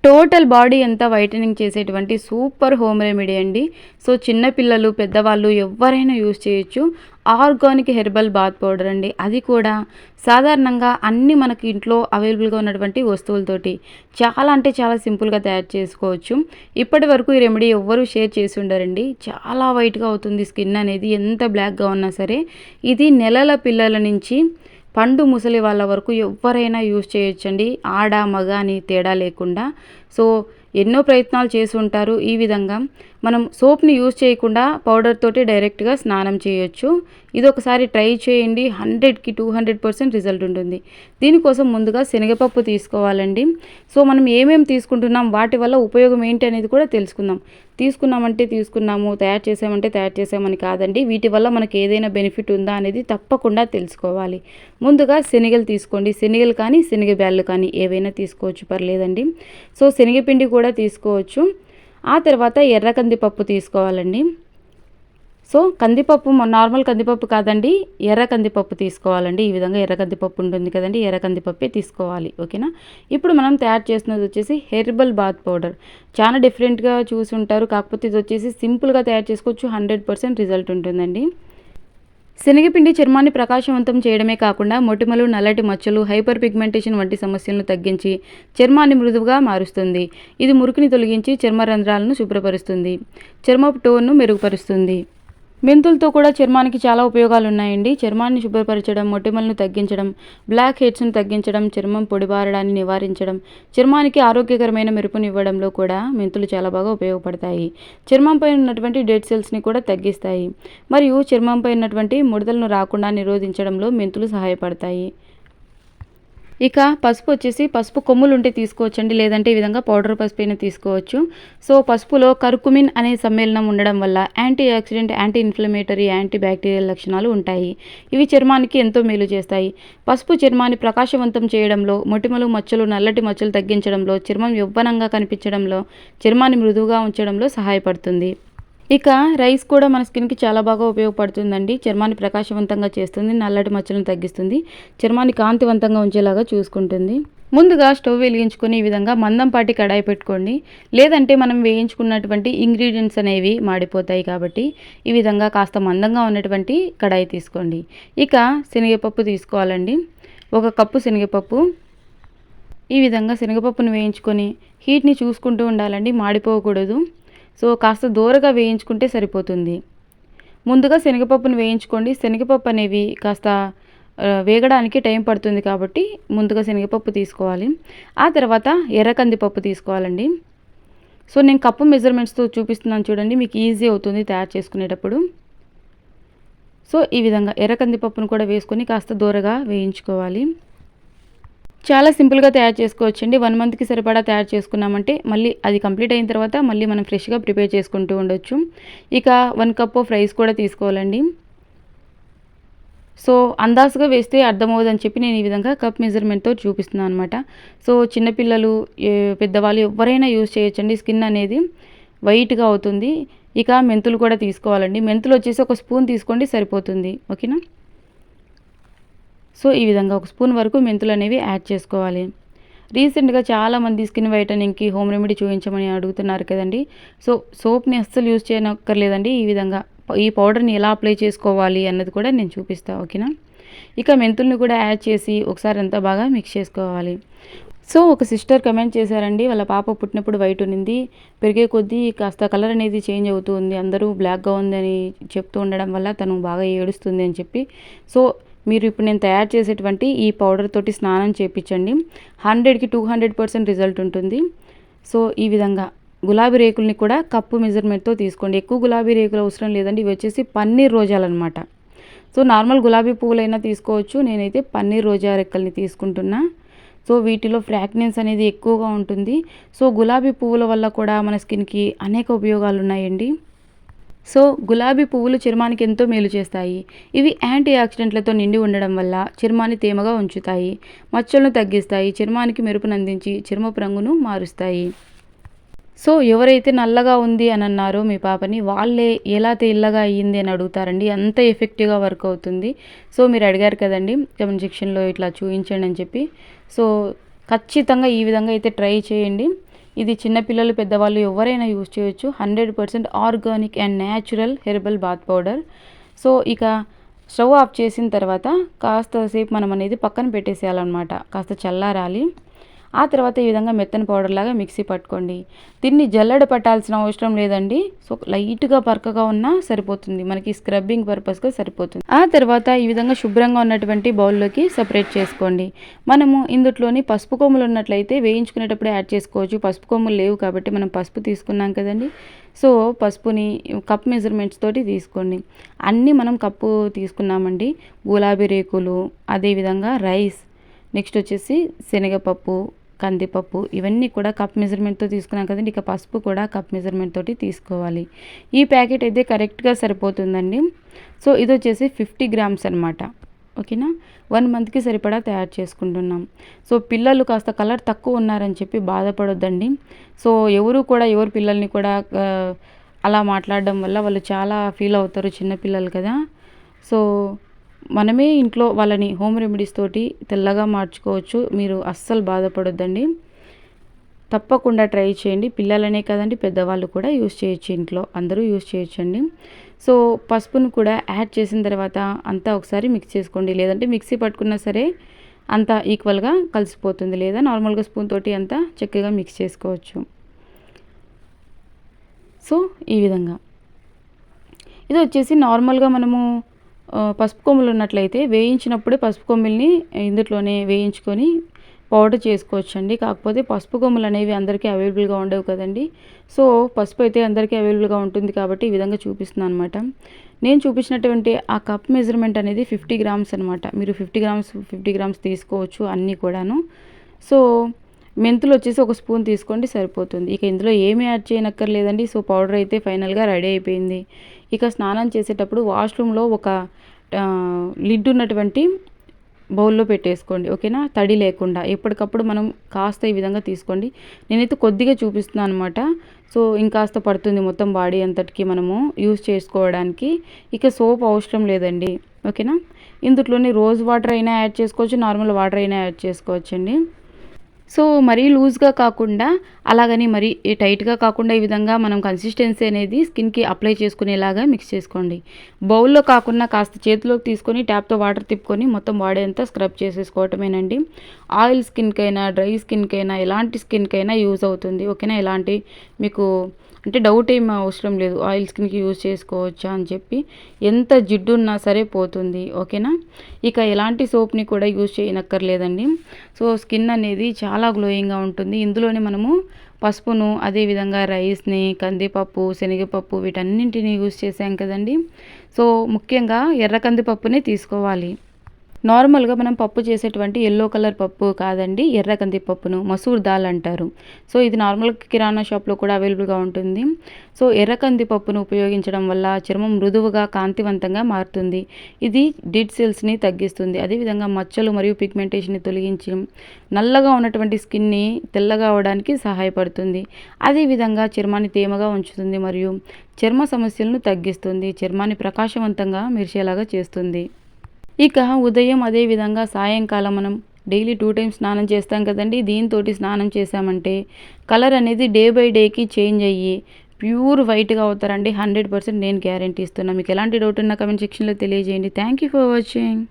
Total body అంతా whitening చేసేటువంటి super home remedy అండి. సో చిన్న పిల్లలు, పెద్దవాళ్ళు ఎవ్వరైనా యూజ్ చేయొచ్చు. ఆర్గానిక్ హెర్బల్ బాత్ పౌడర్ అండి. అది కూడా సాధారణంగా అన్నీ మనకి ఇంట్లో అవైలబుల్‌గా ఉన్నటువంటి వస్తువులతోటి చాలా అంటే చాలా సింపుల్‌గా తయారు చేసుకోవచ్చు. ఇప్పటి వరకు ఈ రెమెడీ ఎవ్వరూ షేర్ చేసి ఉండరండి. చాలా వైట్‌గా అవుతుంది స్కిన్ అనేది, ఎంత బ్లాక్‌గా ఉన్నా సరే. ఇది నెలల పిల్లల నుంచి పండు ముసలి వాళ్ళ వరకు ఎవ్వరైనా యూజ్ చేయొచ్చండి. ఆడ, మగ అని తేడా లేకుండా. సో ఎన్నో ప్రయత్నాలు చేసి ఉంటారు. ఈ విధంగా మనం సోప్‌ని యూజ్ చేయకుండా పౌడర్ తోటి డైరెక్ట్‌గా స్నానం చేయొచ్చు. ఇదొకసారి ట్రై చేయండి. 100కి 200% రిజల్ట్ ఉంటుంది. దీనికోసం ముందుగా శనగపప్పు తీసుకోవాలండి. సో మనం ఏమేమి తీసుకుంటున్నాం, వాటి వల్ల ఉపయోగం ఏంటి అనేది కూడా తెలుసుకుందాం. తీసుకున్నామంటే తీసుకున్నాము, తయారు చేసామంటే తయారు చేసామని కాదండి. వీటి వల్ల మనకి ఏదైనా బెనిఫిట్ ఉందా అనేది తప్పకుండా తెలుసుకోవాలి. ముందుగా శనగలు తీసుకోండి. శనగలు కానీ, శనగ బ్యాళ్ళు కానీ ఏవైనా తీసుకోవచ్చు, పర్లేదండి. సో శనగపిండి కూడా తీసుకోవచ్చు. ఆ తర్వాత ఎర్ర కందిపప్పు తీసుకోవాలండి. సో కందిపప్పు నార్మల్ కందిపప్పు కాదండి, ఎర్ర కందిపప్పు తీసుకోవాలండి. ఈ విధంగా ఎర్ర కందిపప్పు ఉంటుంది కదండి, ఎర్ర కందిపప్పే తీసుకోవాలి. ఓకేనా. ఇప్పుడు మనం తయారు చేస్తున్నది వచ్చేసి హెర్బల్ బాత్ పౌడర్. చాలా డిఫరెంట్గా చూసి ఉంటారు, కాకపోతే ఇది వచ్చేసి సింపుల్గా తయారు చేసుకోవచ్చు. 100% రిజల్ట్ ఉంటుందండి. శనగపిండి చర్మాన్ని ప్రకాశవంతం చేయడమే కాకుండా మొటిమలు, నల్లటి మచ్చలు, హైపర్ పిగ్మెంటేషన్ వంటి సమస్యలను తగ్గించి చర్మాన్ని మృదువుగా మారుస్తుంది. ఇది మురికిని తొలగించి చర్మ రంధ్రాలను శుభ్రపరుస్తుంది. చర్మపు టోన్ను మెరుగుపరుస్తుంది. మెంతులతో కూడా చర్మానికి చాలా ఉపయోగాలు ఉన్నాయండి. చర్మాన్ని శుభ్రపరచడం, మొటిమలను తగ్గించడం, బ్లాక్ హెడ్స్ను తగ్గించడం, చర్మం పొడిబారడాన్ని నివారించడం, చర్మానికి ఆరోగ్యకరమైన మెరుపునివ్వడంలో కూడా మెంతులు చాలా బాగా ఉపయోగపడతాయి. చర్మంపై ఉన్నటువంటి డెడ్ సెల్స్ని కూడా తగ్గిస్తాయి. మరియు చర్మంపై ఉన్నటువంటి ముడతలను రాకుండా నిరోధించడంలో మెంతులు సహాయపడతాయి. ఇక పసుపు వచ్చేసి, పసుపు కొమ్ములు ఉంటే తీసుకోవచ్చండి, లేదంటే ఈ విధంగా పౌడర్ పసుపు అయినా తీసుకోవచ్చు. సో పసుపులో కర్కుమిన్ అనే సమ్మేళనం ఉండడం వల్ల anti oxidant, anti inflammatory, anti bacterial లక్షణాలు ఉంటాయి. ఇవి చర్మానికి ఎంతో మేలు చేస్తాయి. పసుపు చర్మాన్ని ప్రకాశవంతం చేయడంలో, మొటిమలు, మచ్చలు, నల్లటి మచ్చలు తగ్గించడంలో, చర్మం యవ్వనంగా కనిపించడంలో, చర్మాన్ని మృదువుగా ఉంచడంలో సహాయపడుతుంది. ఇక రైస్ కూడా మన స్కిన్కి చాలా బాగా ఉపయోగపడుతుందండి. చర్మాన్ని ప్రకాశవంతంగా చేస్తుంది, నల్లటి మచ్చలను తగ్గిస్తుంది, చర్మాన్ని కాంతివంతంగా ఉంచేలాగా చూసుకుంటుంది. ముందుగా స్టవ్ వెలిగించుకొని ఈ విధంగా మందంపాటి కడాయి పెట్టుకోండి. లేదంటే మనం వేయించుకున్నటువంటి ఇంగ్రీడియంట్స్ అనేవి మాడిపోతాయి కాబట్టి ఈ విధంగా కాస్త మందంగా ఉన్నటువంటి కడాయి తీసుకోండి. ఇక శనగపప్పు తీసుకోవాలండి. 1 కప్పు శనగపప్పు. ఈ విధంగా శనగపప్పును వేయించుకొని హీట్ని చూసుకుంటూ ఉండాలండి, మాడిపోకూడదు. సో కాస్త దూరగా వేయించుకుంటే సరిపోతుంది. ముందుగా శనగపప్పును వేయించుకోండి. శనగపప్పు అనేవి కాస్త వేగడానికి టైం పడుతుంది కాబట్టి ముందుగా శనగపప్పు తీసుకోవాలి. ఆ తర్వాత ఎర్ర కందిపప్పు తీసుకోవాలండి. సో నేను కప్పు మెజర్మెంట్స్తో చూపిస్తున్నాను చూడండి, మీకు ఈజీ అవుతుంది తయారు చేసుకునేటప్పుడు. సో ఈ విధంగా ఎర్ర కందిపప్పును కూడా వేసుకొని కాస్త దూరగా వేయించుకోవాలి. చాలా సింపుల్గా తయారు చేసుకోవచ్చండి. 1 మంత్కి సరిపడా తయారు చేసుకున్నామంటే మళ్ళీ అది కంప్లీట్ అయిన తర్వాత మళ్ళీ మనం ఫ్రెష్గా ప్రిపేర్ చేసుకుంటూ ఉండొచ్చు. ఇక 1 కప్ ఆఫ్ రైస్ కూడా తీసుకోవాలండి. సో అందాజుగా వేస్తే అర్థమవుదని చెప్పి నేను ఈ విధంగా కప్ మెజర్మెంట్తో చూపిస్తున్నాను అనమాట. సో చిన్నపిల్లలు, పెద్దవాళ్ళు ఎవరైనా యూజ్ చేయొచ్చండి. స్కిన్ అనేది వైట్గా అవుతుంది. ఇక మెంతులు కూడా తీసుకోవాలండి. మెంతులు వచ్చేసి 1 స్పూన్ తీసుకోండి, సరిపోతుంది. ఓకేనా. సో ఈ విధంగా 1 స్పూన్ వరకు మెంతులు అనేవి యాడ్ చేసుకోవాలి. రీసెంట్గా చాలామంది స్కిన్ వైటనింగ్కి హోమ్ రెమెడీ చూపించమని అడుగుతున్నారు కదండి. సో సోప్ని అస్సలు యూజ్ చేయనక్కర్లేదండి. ఈ విధంగా ఈ పౌడర్ని ఎలా అప్లై చేసుకోవాలి అన్నది కూడా నేను చూపిస్తాను. ఓకేనా. ఇక మెంతుల్ని కూడా యాడ్ చేసి ఒకసారి అంతా బాగా మిక్స్ చేసుకోవాలి. సో ఒక సిస్టర్ కమెంట్ చేశారండి, వాళ్ళ పాప పుట్టినప్పుడు వైట్ ఉన్నింది, పెరిగే కొద్దీ కాస్త కలర్ అనేది చేంజ్ అవుతూ ఉంది, అందరూ బ్లాక్గా ఉందని చెప్తూ ఉండడం వల్ల తను బాగా ఏడుస్తుంది అని చెప్పి. సో మీరు ఇప్పుడు నేను తయారు చేసేటువంటి ఈ పౌడర్ తోటి స్నానం చేయించండి. 100కి 200% రిజల్ట్ ఉంటుంది. సో ఈ విధంగా గులాబీ రేకుల్ని కూడా కప్పు మెజర్మెంట్తో తీసుకోండి. ఎక్కువ గులాబీ రేకులు అవసరం లేదండి. ఇవి వచ్చేసి పన్నీర్ రోజాలు అనమాట. సో నార్మల్ గులాబీ పువ్వులైనా తీసుకోవచ్చు. నేనైతే పన్నీర్ రోజా రెక్కల్ని తీసుకుంటున్నా. సో వీటిలో ఫ్రాగ్రెన్స్ అనేది ఎక్కువగా ఉంటుంది. సో గులాబీ పువ్వుల వల్ల కూడా మన స్కిన్కి అనేక ఉపయోగాలు ఉన్నాయండి. సో గులాబీ పువ్వులు చర్మానికి ఎంతో మేలు చేస్తాయి. ఇవి యాంటీ ఆక్సిడెంట్లతో నిండి ఉండడం వల్ల చర్మాన్ని తేమగా ఉంచుతాయి, మచ్చలను తగ్గిస్తాయి, చర్మానికి మెరుపునందించి చర్మపు రంగును మారుస్తాయి. సో ఎవరైతే నల్లగా ఉంది అని అన్నారో మీ పాపని, వాళ్ళే ఎలా తెల్లగా అయ్యింది అని అడుగుతారండి. అంత ఎఫెక్టివ్గా వర్క్ అవుతుంది. సో మీరు అడిగారు కదండి కమెంట్ సెక్షన్లో ఇట్లా చూపించండి అని చెప్పి. సో ఖచ్చితంగా ఈ విధంగా అయితే ట్రై చేయండి. ఇది చిన్నపిల్లలు పెద్దవాళ్ళు ఎవరైనా యూజ్ చేయొచ్చు. 100% organic and natural herbal bath powder. So ఇక స్టవ్ ఆఫ్ చేసిన తర్వాత కాస్త సేపు మనం అనేది పక్కన పెట్టేసేయాలన్నమాట. కాస్త చల్లారాలి. ఆ తర్వాత ఈ విధంగా మెత్తని పౌడర్ లాగా మిక్సీ పట్టుకోండి. దీన్ని జల్లెడ పట్టాల్సిన అవసరం లేదండి. సో లైట్గా బరకగా ఉన్నా సరిపోతుంది, మనకి స్క్రబ్బింగ్ పర్పస్గా సరిపోతుంది. ఆ తర్వాత ఈ విధంగా శుభ్రంగా ఉన్నటువంటి బౌల్లోకి సపరేట్ చేసుకోండి. మనము ఇందులోని పసుపు కొమ్ములు ఉన్నట్లయితే వేయించుకునేటప్పుడు యాడ్ చేసుకోవచ్చు. పసుపు కొమ్ములు లేవు కాబట్టి మనం పసుపు తీసుకున్నాం కదండి. సో పసుపుని కప్ మెజర్మెంట్స్ తోటి తీసుకోండి. అన్నీ మనం కప్పు తీసుకున్నామండి. గులాబీ రేకులు, అదేవిధంగా రైస్, నెక్స్ట్ వచ్చేసి శనగపప్పు, కందిపప్పు, ఇవన్నీ కూడా కప్ మెజర్మెంట్తో తీసుకున్నాం కదండి. ఇక పసుపు కూడా కప్ మెజర్మెంట్ తోటి తీసుకోవాలి. ఈ ప్యాకెట్ అయితే కరెక్ట్గా సరిపోతుందండి. సో ఇది వచ్చేసి 50 గ్రామ్స్ అనమాట. ఓకేనా, 1 మంత్కి సరిపడా తయారు చేసుకుంటున్నాం. సో పిల్లలు కాస్త కలర్ తక్కువ ఉన్నారని చెప్పి బాధపడొద్దండి. సో ఎవరు పిల్లల్ని కూడా అలా మాట్లాడడం వల్ల వాళ్ళు చాలా ఫీల్ అవుతారు, చిన్నపిల్లలు కదా. సో మనమే ఇంట్లో వాళ్ళని హోమ్ రెమెడీస్ తోటి తెల్లగా మార్చుకోవచ్చు. మీరు అస్సలు బాధపడొద్దండి, తప్పకుండా ట్రై చేయండి. పిల్లలనే కదండి, పెద్దవాళ్ళు కూడా యూస్ చేయొచ్చు, ఇంట్లో అందరూ యూస్ చేయొచ్చండి. సో పసుపును కూడా యాడ్ చేసిన తర్వాత అంతా ఒకసారి మిక్స్ చేసుకోండి. లేదంటే మిక్సీ పట్టుకున్నా సరే అంతా ఈక్వల్గా కలిసిపోతుంది, లేదా నార్మల్గా స్పూన్ తోటి అంతా చక్కగా మిక్స్ చేసుకోవచ్చు. సో ఈ విధంగా ఇది వచ్చేసి నార్మల్గా మనము పసుపు కొమ్ములు ఉన్నట్లయితే వేయించినప్పుడే పసుపు కొమ్ముల్ని ఇందులోనే వేయించుకొని పౌడర్ చేసుకోవచ్చండి. కాకపోతే పసుపు కొమ్ములు అనేవి అందరికీ అవైలబుల్గా ఉండవు కదండి. సో పసుపు అయితే అందరికీ అవైలబుల్గా ఉంటుంది కాబట్టి ఈ విధంగా చూపిస్తున్నాను అనమాట. నేను చూపించినటువంటి ఆ కప్ మెజర్మెంట్ అనేది 50 గ్రామ్స్ అనమాట. మీరు 50 గ్రామ్స్ తీసుకోవచ్చు అన్నీ కూడాను. సో మెంతులు వచ్చేసి 1 స్పూన్ తీసుకోండి, సరిపోతుంది. ఇక ఇందులో ఏమీ యాడ్ చేయనక్కర్లేదండి. సో పౌడర్ అయితే ఫైనల్గా రెడీ అయిపోయింది. ఇక స్నానం చేసేటప్పుడు వాష్రూమ్లో ఒక లిడ్ ఉన్నటువంటి బౌల్లో పెట్టేసుకోండి. ఓకేనా, తడి లేకుండా ఎప్పటికప్పుడు మనం కాస్త ఈ విధంగా తీసుకోండి. నేనైతే కొద్దిగా చూపిస్తున్నాను అనమాట. సో ఇంకాస్త పడుతుంది మొత్తం బాడీ అంతటికి మనము యూజ్ చేసుకోవడానికి. ఇక సోప్ అవసరం లేదండి. ఓకేనా, ఇందులోని రోజ్ వాటర్ అయినా యాడ్ చేసుకోవచ్చు, నార్మల్ వాటర్ అయినా యాడ్ చేసుకోవచ్చండి. సో మరీ లూజ్గా కాకుండా, అలాగని మరీ టైట్గా కాకుండా, ఈ విధంగా మనం కన్సిస్టెన్సీ అనేది స్కిన్కి అప్లై చేసుకునేలాగా మిక్స్ చేసుకోండి. బౌల్లో కాకుండా కాస్త చేతిలోకి తీసుకొని ట్యాప్తో వాటర్ తిప్పుకొని మొత్తం బాడీ అంతా స్క్రబ్ చేసేసుకోవటమేనండి. ఆయిల్ స్కిన్కైనా, డ్రై స్కిన్కైనా, ఎలాంటి స్కిన్కైనా యూజ్ అవుతుంది. ఓకేనా, ఎలాంటి మీకు అంటే డౌట్ ఏం అవసరం లేదు, ఆయిల్ స్కిన్కి యూజ్ చేసుకోవచ్చా అని చెప్పి. ఎంత జిడ్డు ఉన్నా సరే పోతుంది. ఓకేనా, ఇక ఎలాంటి సోప్ని కూడా యూజ్ చేయనక్కర్లేదండి. సో స్కిన్ అనేది చాలా గ్లోయింగ్గా ఉంటుంది. ఇందులోనే మనము పసుపును, అదేవిధంగా రైస్ని, కందిపప్పు, శనగపప్పు వీటన్నింటినీ యూజ్ చేసాం కదండి. సో ముఖ్యంగా ఎర్ర కందిపప్పునే తీసుకోవాలి. నార్మల్గా మనం పప్పు చేసేటువంటి ఎల్లో కలర్ పప్పు కాదండి, ఎర్ర కందిపప్పును మసూర్ దాల్ అంటారు. సో ఇది నార్మల్ కిరాణా షాప్లో కూడా అవైలబుల్గా ఉంటుంది. సో ఎర్ర కందిపప్పును ఉపయోగించడం వల్ల చర్మం మృదువుగా, కాంతివంతంగా మారుతుంది. ఇది డెడ్ సెల్స్ని తగ్గిస్తుంది. అదేవిధంగా మచ్చలు మరియు పిగ్మెంటేషన్ని తొలగించి నల్లగా ఉన్నటువంటి స్కిన్ని తెల్లగా అవడానికి సహాయపడుతుంది. అదేవిధంగా చర్మాన్ని తేమగా ఉంచుతుంది మరియు చర్మ సమస్యలను తగ్గిస్తుంది. చర్మాన్ని ప్రకాశవంతంగా మెరిసేలాగా చేస్తుంది. ఇక ఉదయం అదేవిధంగా సాయంకాలం మనం డైలీ 2 టైమ్స్ స్నానం చేస్తాం కదండి. దీంతో స్నానం చేసామంటే కలర్ అనేది డే బై డేకి చేంజ్ అయ్యి ప్యూర్ వైట్గా అవుతారండి. 100% నేను గ్యారంటీ ఇస్తున్నాను. మీకు ఎలాంటి డౌట్ ఉన్నా కమెంట్ సెక్షన్లో తెలియజేయండి. Thank you for watching.